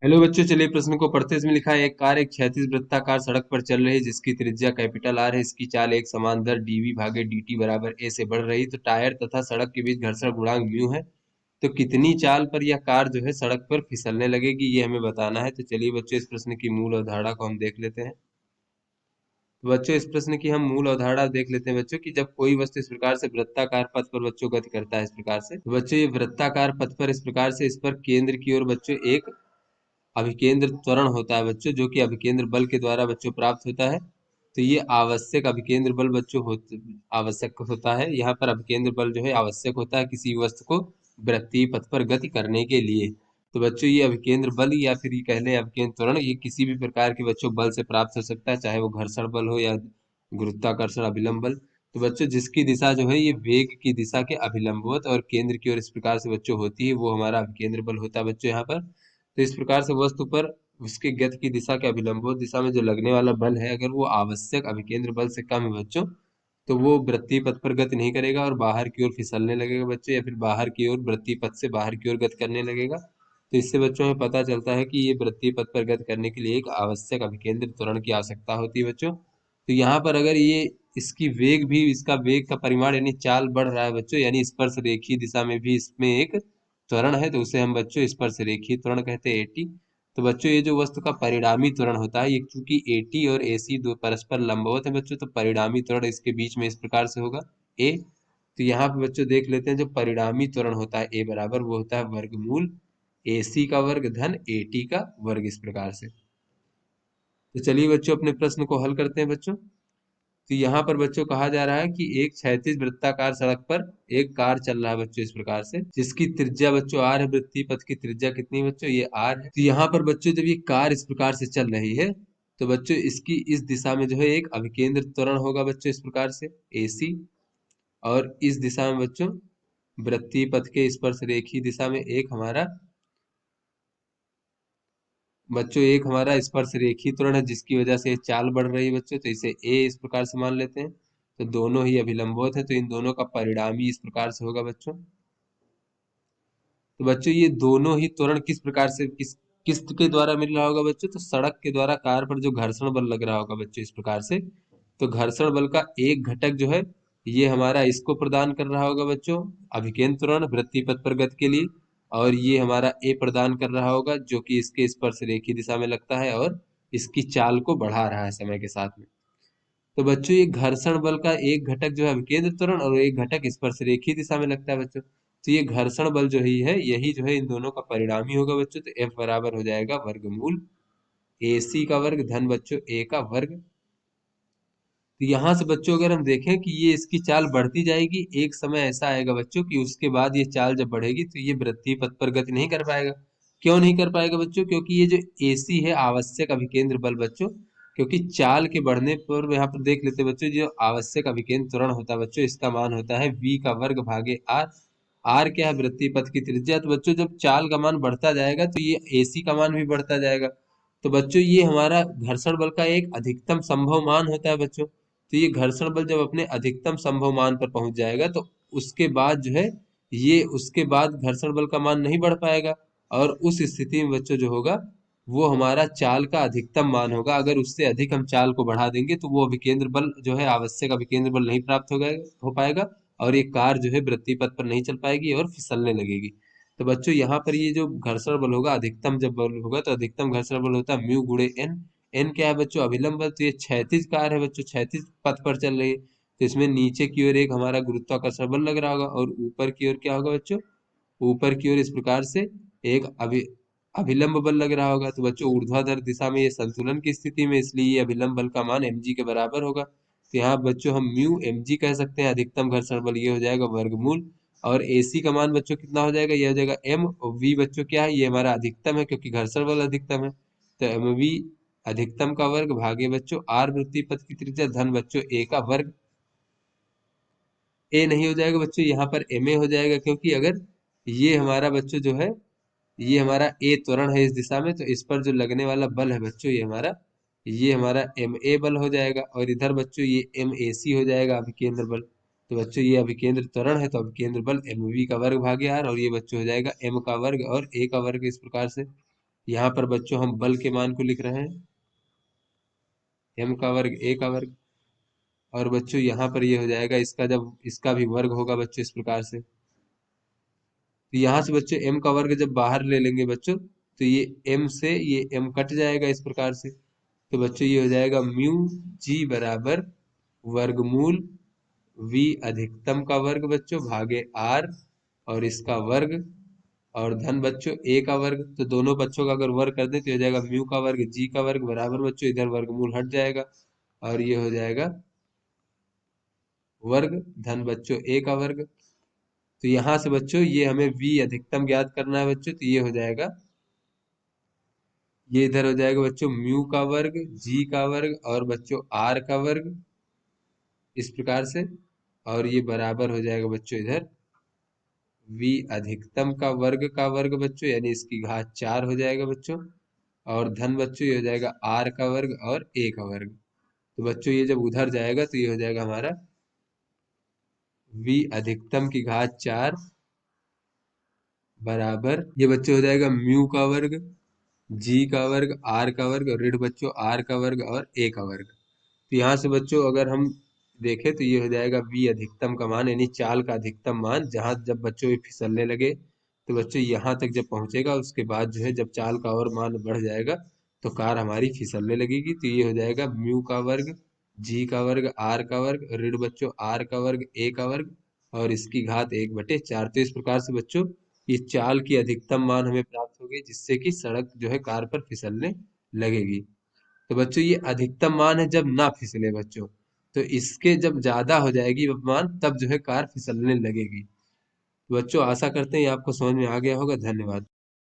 Hello बच्चों, चलिए प्रश्न को पढ़ते हैं। इसमें लिखा है एक कार एक क्षैतिज वृत्ताकार सड़क पर चल रही है जिसकी त्रिज्या कैपिटल आर है। इसकी चाल एक समान दर डीवी भागे dt बराबर ए से बढ़ रही। तो टायर तथा सड़क के बीच घर्षण गुणांक म्यू है। तो कितनी चाल पर यह कार जो है सड़क पर फिसलने लगेगी, ये हमें बताना है। तो चलिए बच्चों, इस प्रश्न की मूल अवधारणा को हम देख लेते हैं। तो बच्चों, इस प्रश्न की हम मूल अवधारणा देख लेते हैं बच्चों कि जब कोई वस्तु इस प्रकार से वृत्ताकार पथ पर बच्चों गति करता है इस प्रकार से, तो बच्चों ये वृत्ताकार पथ पर इस प्रकार से इस पर केंद्र की ओर बच्चों एक अभिकेंद्र त्वरण होता है बच्चों, जो कि अभिकेंद्र बल के द्वारा बच्चों प्राप्त होता है। तो ये आवश्यक अभिकेंद्र बल बच्चों आवश्यक होता है। यहाँ पर अभिकेंद्र बल जो है आवश्यक होता है किसी वस्तु को वृत्तीय पथ पर गति करने के लिए। तो बच्चों ये अभिकेंद्र बल या फिर ये कह लें अभिकेंद्र त्वरण, ये किसी भी प्रकार के बच्चों बल से प्राप्त हो सकता है, चाहे वो घर्षण बल हो या गुरुत्वाकर्षण अभिलंब बल। तो बच्चों जिसकी दिशा जो है ये वेग की दिशा के अभिलंबवत और केंद्र की ओर इस प्रकार से बच्चों होती है, वो हमारा अभिकेंद्र बल होता है बच्चों यहाँ पर। तो इस प्रकार से वस्तु पर उसके गति की दिशा के अभिलंबोत दिशा में जो लगने वाला बल है, अगर वो आवश्यक अभिकेंद्र बल से कम है बच्चों, तो वो वृत्तीय पथ पर गति नहीं करेगा और बाहर की ओर फिसलने लगेगा बच्चों, या फिर बाहर की ओर वृत्तीय पथ से बाहर की ओर गति करने लगेगा। तो इससे बच्चों हमें पता चलता है कि ये वृत्तीय पथ पर गति करने के लिए एक आवश्यक अभिकेंद्र त्वरण की आवश्यकता होती है बच्चों। तो यहाँ पर अगर ये इसकी वेग भी, इसका वेग का परिमाण यानी चाल बढ़ रहा है बच्चों, यानी स्पर्श रेखीय दिशा में भी इसमें एक त्वरण है, तो उसे हम बच्चों स्पर्श रेखीय त्वरण कहते हैं, एटी। तो बच्चों ये जो वस्तु का परिणामी त्वरण होता है, ये चूंकि एटी और एसी दो परस्पर लंबवत है बच्चों, तो परिणामी त्वरण इसके बीच में इस प्रकार से होगा ए। तो यहाँ पे बच्चों देख लेते हैं, जो परिणामी त्वरण होता है ए बराबर, वो होता है वर्गमूल एसी का वर्ग धन एटी का वर्ग, इस प्रकार से। तो चलिए बच्चों अपने प्रश्न को हल करते हैं बच्चों। तो यहाँ पर बच्चों कहा जा रहा है कि एक क्षैतिज वृत्ताकार सड़क पर एक कार चल रहा है बच्चों इस प्रकार से, जिसकी त्रिज्या बच्चों आर है। वृत्तीय पथ की त्रिज्या कितनी है बच्चों, ये आर है। तो यहाँ पर बच्चों जब ये कार इस प्रकार से चल रही है, तो बच्चों इसकी इस दिशा में जो है एक अभिकेंद्र त्वरण होगा बच्चों इस प्रकार से एसी, और इस दिशा में बच्चों वृत्तीय पथ के स्पर्श रेखीय दिशा में एक हमारा बच्चों एक हमारा स्पर्श रेखीय त्वरण है, जिसकी वजह से चाल बढ़ रही है बच्चों, तो इसे ए इस प्रकार से मान लेते हैं। तो दोनों ही अभिलंबवत है, तो इन दोनों का परिणामी इस प्रकार से होगा बच्चों। तो बच्चों ये दोनों ही त्वरण किस प्रकार से किस के द्वारा मिल रहा होगा बच्चों, तो सड़क के द्वारा कार पर जो घर्षण बल लग रहा होगा बच्चों इस प्रकार से। तो घर्षण बल का एक घटक जो है ये हमारा इसको प्रदान कर रहा होगा बच्चों, अभिकेंद्र त्वरण वृत्तीय पथ पर गति के लिए। और ये हमारा ए प्रदान कर रहा होगा जो कि इसके स्पर्श रेखीय दिशा में लगता है और इसकी चाल को बढ़ा रहा है समय के साथ में। तो बच्चों ये घर्षण बल का एक घटक जो है अभिकेंद्र त्वरण और एक घटक स्पर्श रेखीय दिशा में लगता है बच्चों। तो ये घर्षण बल जो ही है यही जो है इन दोनों का परिणामी होगा बच्चों। तो एफ बराबर हो जाएगा वर्गमूल ए सी का वर्ग धन बच्चों ए का वर्ग। तो यहाँ से बच्चों अगर हम देखें कि ये इसकी चाल बढ़ती जाएगी, एक समय ऐसा आएगा बच्चों कि उसके बाद ये चाल जब बढ़ेगी तो ये वृत्तीय पथ पर गति नहीं कर पाएगा। क्यों नहीं कर पाएगा बच्चों, क्योंकि ये जो एसी है आवश्यक अभिकेंद्र बल बच्चों, क्योंकि चाल के बढ़ने पर यहाँ पर देख लेते हैं बच्चों, जो आवश्यक अभिकेंद्र त्वरण होता है बच्चों, इसका मान होता है v का वर्ग भागे आर। आर क्या है, वृत्तीय पथ की त्रिज्या। तो बच्चों जब चाल का मान बढ़ता जाएगा तो ये एसी का मान भी बढ़ता जाएगा। तो बच्चों ये हमारा घर्षण बल का एक अधिकतम संभव मान होता है बच्चों। तो ये घर्षण बल जब अपने अधिकतम संभव मान पर पहुंच जाएगा, तो उसके बाद जो है ये उसके बाद घर्षण बल का मान नहीं बढ़ पाएगा, और उस स्थिति में बच्चों जो होगा वो हमारा चाल का अधिकतम मान होगा। अगर उससे अधिक हम चाल को बढ़ा देंगे तो वो अभिकेंद्र बल जो है आवश्यक अभिकेंद्र बल नहीं प्राप्त हो पाएगा, और ये कार जो है वृत्तीय पथ पर नहीं चल पाएगी और फिसलने लगेगी। तो बच्चों यहाँ पर ये जो घर्षण बल होगा अधिकतम जब बल होगा, तो अधिकतम घर्षण बल होता है म्यू गुणे एन। एन क्या है बच्चों, अभिलंब बल। तो ये क्षैतिज कार है बच्चों, क्षैतिज पथ पर चल रही है, तो इसमें नीचे की ओर एक हमारा गुरुत्वाकर्षण बल लग रहा होगा, और ऊपर की ओर क्या होगा बच्चों, ऊपर की ओर इस प्रकार से एक अभिलंब बल लग रहा होगा। तो बच्चों ऊर्ध्वाधर दिशा में ये संतुलन की स्थिति में, इसलिए ये अभिलंब बल का मान mg के बराबर होगा। तो यहाँ बच्चों हम म्यू mg कह सकते हैं, अधिकतम घर्षण बल, ये हो जाएगा वर्गमूल। और AC का मान बच्चों कितना हो जाएगा, ये हो जाएगा m, और v बच्चों क्या है, ये हमारा अधिकतम है क्योंकि घर्षण बल अधिकतम है। तो mv अधिकतम का वर्ग भागे बच्चों आर वृत्तीय पथ की त्रिज्या धन बच्चों a का वर्ग। a नहीं हो जाएगा बच्चों, यहाँ पर ma हो जाएगा, क्योंकि अगर ये हमारा बच्चों जो है ये हमारा ए त्वरण है इस दिशा में, तो इस पर जो लगने वाला बल है बच्चों ये हमारा एम ए बल हो जाएगा, और इधर बच्चों ये एम ए सी हो जाएगा अभिकेंद्र बल। तो बच्चों ये अभिकेंद्र त्वरण है, तो अभिकेंद्र बल एम वी का वर्ग भागे आर, और ये बच्चों हो जाएगा एम का वर्ग और ए का वर्ग, इस प्रकार से यहाँ पर बच्चों हम बल के मान को लिख रहे हैं, m का वर्ग a का वर्ग। और बच्चों यहाँ पर ये हो जाएगा, इसका जब इसका भी वर्ग होगा बच्चों इस प्रकार से, तो यहाँ से बच्चों m का वर्ग जब बाहर ले लेंगे बच्चों, तो ये m से ये m कट जाएगा इस प्रकार से। तो बच्चों ये हो जाएगा म्यू जी बराबर वर्गमूल v अधिकतम का वर्ग बच्चों भागे r, और इसका वर्ग, और धन बच्चों a का वर्ग। तो दोनों बच्चों का अगर वर्ग कर दें तो हो जाएगा म्यू का वर्ग जी का वर्ग बराबर बच्चों, इधर वर्गमूल हट जाएगा और ये हो जाएगा वर्ग धन बच्चों a का वर्ग। तो यहाँ से बच्चों ये हमें v अधिकतम ज्ञात करना है बच्चों, तो ये हो जाएगा, ये इधर हो जाएगा बच्चों म्यू का वर्ग जी का वर्ग और बच्चों r का वर्ग इस प्रकार से, और ये बराबर हो जाएगा बच्चों इधर v अधिकतम का वर्ग बच्चों, यानी इसकी घात 4 हो जाएगा बच्चों, और धन बच्चों ये हो जाएगा r का वर्ग और a का वर्ग। तो बच्चों ये जब उधर जाएगा तो ये हो जाएगा हमारा v अधिकतम की घात 4 बराबर, ये बच्चों हो जाएगा म्यू का वर्ग जी का वर्ग आर का वर्ग और ऋण बच्चों आर का वर्ग और ए का वर्ग। तो यहाँ से बच्चों अगर हम देखें तो ये हो जाएगा v अधिकतम का मान, यानी चाल का अधिकतम मान, जहाँ जब बच्चों ये फिसलने लगे तो बच्चों यहाँ तक जब पहुंचेगा उसके बाद जो है जब चाल का और मान बढ़ जाएगा तो कार हमारी फिसलने लगेगी। तो ये हो जाएगा म्यू का वर्ग जी का वर्ग आर का वर्ग ऋण बच्चों आर का वर्ग ए का वर्ग और इसकी घात 1/4। तो इस प्रकार से बच्चों ये चाल की अधिकतम मान हमें प्राप्त हो गई, जिससे कि सड़क जो है कार पर फिसलने लगेगी। तो बच्चों ये अधिकतम मान है जब ना फिसले बच्चों, तो इसके जब ज्यादा हो जाएगी मान तब जो है कार फिसलने लगेगी। तो बच्चों आशा करते हैं ये आपको समझ में आ गया होगा। धन्यवाद।